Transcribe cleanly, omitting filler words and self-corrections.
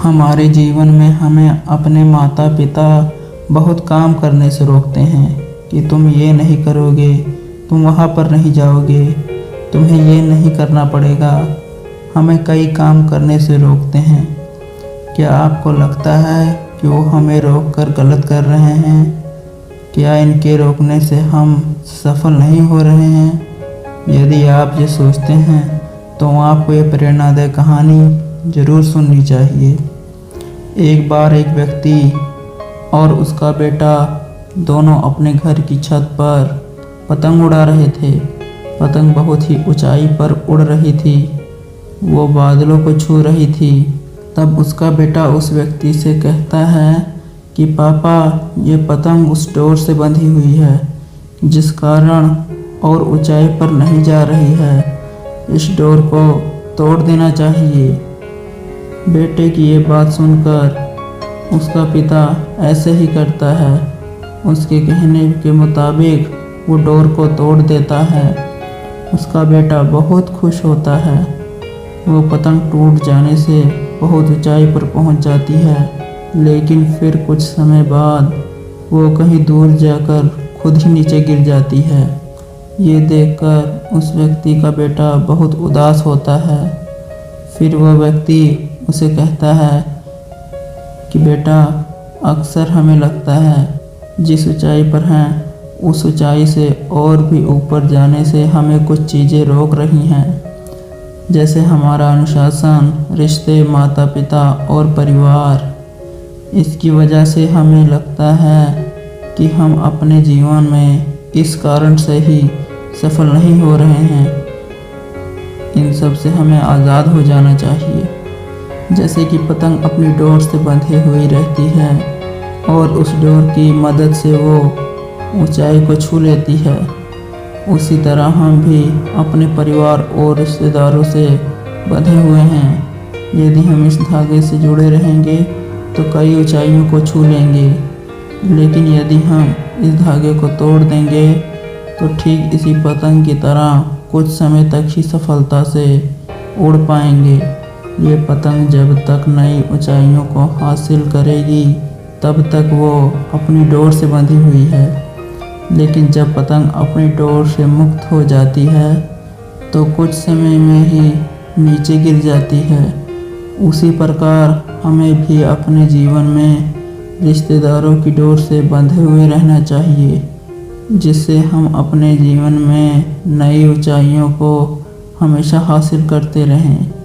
हमारे जीवन में हमें अपने माता पिता बहुत काम करने से रोकते हैं कि तुम ये नहीं करोगे, तुम वहाँ पर नहीं जाओगे, तुम्हें ये नहीं करना पड़ेगा। हमें कई काम करने से रोकते हैं। क्या आपको लगता है कि वो हमें रोककर गलत कर रहे हैं? क्या इनके रोकने से हम सफल नहीं हो रहे हैं? यदि आप ये सोचते हैं तो आपको ये प्रेरणादायक कहानी ज़रूर सुननी चाहिए। एक बार एक व्यक्ति और उसका बेटा दोनों अपने घर की छत पर पतंग उड़ा रहे थे। पतंग बहुत ही ऊंचाई पर उड़ रही थी, वो बादलों को छू रही थी। तब उसका बेटा उस व्यक्ति से कहता है कि पापा, ये पतंग उस डोर से बंधी हुई है जिस कारण और ऊंचाई पर नहीं जा रही है। इस डोर को तोड़ देना चाहिए। बेटे की ये बात सुनकर उसका पिता ऐसे ही करता है। उसके कहने के मुताबिक वो डोर को तोड़ देता है। उसका बेटा बहुत खुश होता है। वो पतंग टूट जाने से बहुत ऊंचाई पर पहुंच जाती है, लेकिन फिर कुछ समय बाद वो कहीं दूर जाकर खुद ही नीचे गिर जाती है। ये देखकर उस व्यक्ति का बेटा बहुत उदास होता है। फिर वह व्यक्ति उसे कहता है कि बेटा, अक्सर हमें लगता है जिस ऊंचाई पर हैं उस ऊंचाई से और भी ऊपर जाने से हमें कुछ चीज़ें रोक रही हैं, जैसे हमारा अनुशासन, रिश्ते, माता पिता और परिवार। इसकी वजह से हमें लगता है कि हम अपने जीवन में इस कारण से ही सफल नहीं हो रहे हैं। इन सब से हमें आज़ाद हो जाना चाहिए। जैसे कि पतंग अपनी डोर से बंधी हुई रहती है और उस डोर की मदद से वो ऊंचाई को छू लेती है, उसी तरह हम भी अपने परिवार और रिश्तेदारों से बंधे हुए हैं। यदि हम इस धागे से जुड़े रहेंगे तो कई ऊंचाइयों को छू लेंगे, लेकिन यदि हम इस धागे को तोड़ देंगे तो ठीक इसी पतंग की तरह कुछ समय तक ही सफलता से उड़ पाएंगे। ये पतंग जब तक नई ऊंचाइयों को हासिल करेगी तब तक वो अपनी डोर से बंधी हुई है, लेकिन जब पतंग अपनी डोर से मुक्त हो जाती है तो कुछ समय में ही नीचे गिर जाती है। उसी प्रकार हमें भी अपने जीवन में रिश्तेदारों की डोर से बंधे हुए रहना चाहिए, जिससे हम अपने जीवन में नई ऊंचाइयों को हमेशा हासिल करते रहें।